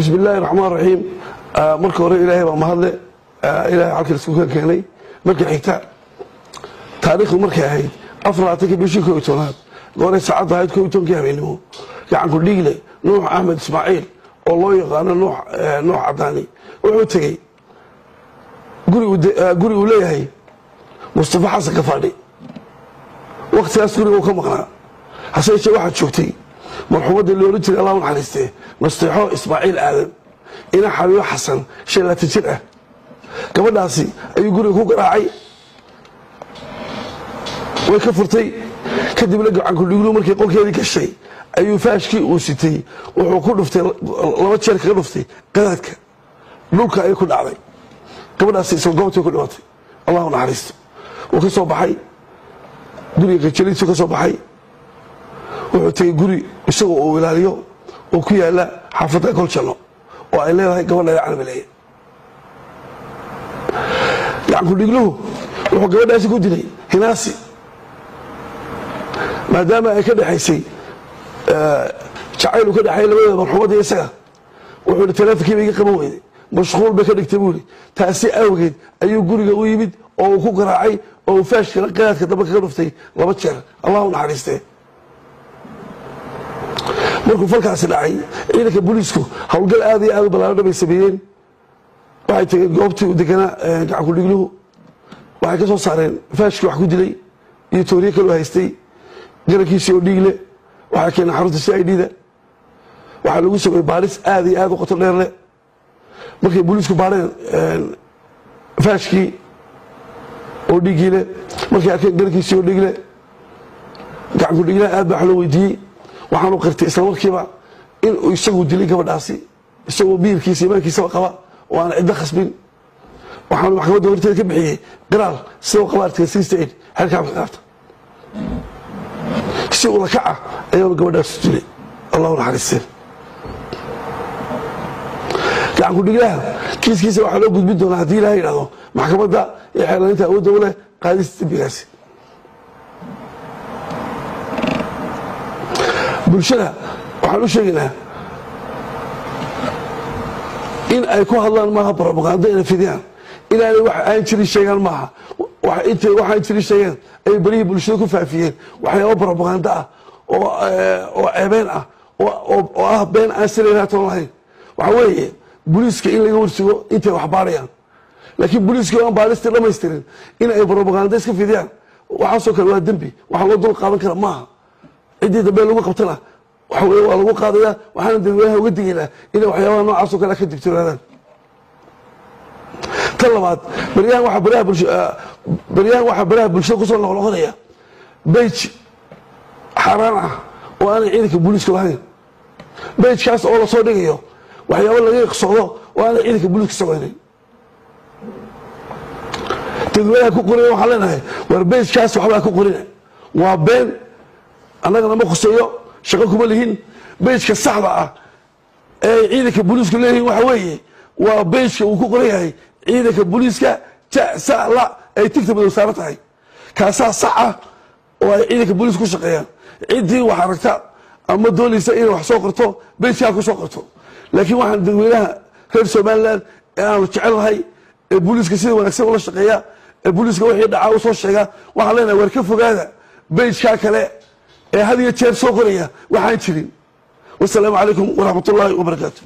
بسم الله الرحمن الرحيم. marka hore ilaahay baa mahadle ilaahay halka isku keenay markii xigta taariikhdu markay ahayd 14 bishii 12 goor saacad ahayd 12 habeenimo gacan ku dhiigle Nuux Ahmed Ismaaciil oo loo yaqaan Nuux Cadaani wuxuu tagay guri uu leeyahay Mustafa Xasan Kafaadhi waqtigaas guriga ka maqnaa hase yeeshee waxa joogtay marxumadda loo jiray Allah u naxariistay Mustafa Ismaaciil Aadan ina Xabiib Xasan shilata jir ah gabadhaasi ayuu guriga ku garaacay way ka furtay kadib la gacan ku dhiglo markii qolkeedii gashay ayuu faashkii uu sitay wuxuu ku dhuftay laba jeer ka dhuftay qadaadka dhulka ay ku dhacday gabadhaasi isoo goobtay ku dhimatay Allah u naxariisto oo ka soo baxay guriga jeliisu ka soo baxay wuxuu tagay guri isagoo uu ilaaliyo oo ku yaala xaafadda Golchano oo ay leedahay gabadha Calaamaleey gacan ku dhigluhu wuxuu gabadhaasi ku dilay hinaasi maadaama ay ka dhaxaysay jacayl ka dhaxay labada marxuumada isaga wuxuu teleefankii iga qaban weeyay mashquul bay ka dhigtay buuri taasi awgeed ayuu guriga u yimid oo ku garaacay oo faashka qadaadka daba ka dhuftay laba jeer Allah u naxariistay markuu falkaasi dhacay ciidanka booliisku hawlgal aad iyo aad u ballaaran bay sameeyeen waxay tageen goobtii u deganaa gacan ku dhigluhu waxay ka soo saareen faashkii wax ku dilay iyo tooriye kale haystay garankiisii oo dhiigle waxay keeneen xarunta CID-da waxaa lagu sameeyey baaris aad iyo aad u qoto dheer leh markay booliisku baareen faashkii oo dhiigile markay arkeen garankiisii oo dhiigle gacan ku dhigle aad baa loo weydiiyey waxaanu qirtay isla markiiba in uu isagu dilay gabadhaasi isagoo biirkiisa imaankiisa qaba oo aan cid khasbin waxaanu maxkamadda horteeda ka bixiyay qiraal sidoo qabaartay 68 halka qaabta si uu la kaca ayuu gabadhaasi dilay Allah naxariisto gacan ku dhiglaha kiiskiisa waxa loo gudbin doonaa hadii Ilaahay yiraahdo maxkamadda ee xeelaynta oo dawladda qaadista bigaasi bulshada waxaan u sheegaynaa in ay ku hadlaan maaha propaganda inay fidiyaan ilaanay wax aan jirin sheegaan maaha waxaan jirin sheegaan ay bari bulshada ku faafiyeen waxyaabo propaganda ah oo ceebeen ah oo ah been aan sireenato lahayn waxa weeye booliiska in laga warsigo intay wax baarayaan laakiin booliiska aan baarista dhameystirin in ay propaganda iska fidiyaan waxa soo kale waa dambi waxa loo dul qaadan kara maaha cidii dambe lagu qabtana waxa weeye waa lagu qaadaya waxaana dadweynaha uga digaynaa in waxyaabaha noocaas oo kale ka digtoonaadaan talabaad bariyaan waxa baraha bulshada ku soo noqonaya page xaraan ah oo aan ciidanka booliiska lahayn page-kaas oo la soo dhigayo waxyaabo laga iqsoodo oo aan ciidanka booliiska samaynin dadweynaha ku qoray waxa leenahay war page-kaas waxba ku qorin waa been anagana ma khuseeyo shaqo kuma lihin beejka saxda ah ee ciidanka booliisku leeyahay waxa weeye waa beejka uu ku qoran yahay ciidanka booliiska la ay tigta madow saaran tahay kaasaa sax ah oo ay ciidanka booliisku shaqeeyaan ciddii wax aragta ama doonaysa inay wax soo qorto beejkaa ku soo qorto laakiin waxaan dadweynaha reer Somaliland ee aanu jecelnahay ee booliiska sida wanaagsan ula shaqeeya ee booliiska wixii dhacaa u soo sheega waxaan leenahay war ka fogaada beejka kale هذه الشيء سوقرية وحين شرين والسلام عليكم ورحمة الله وبركاته.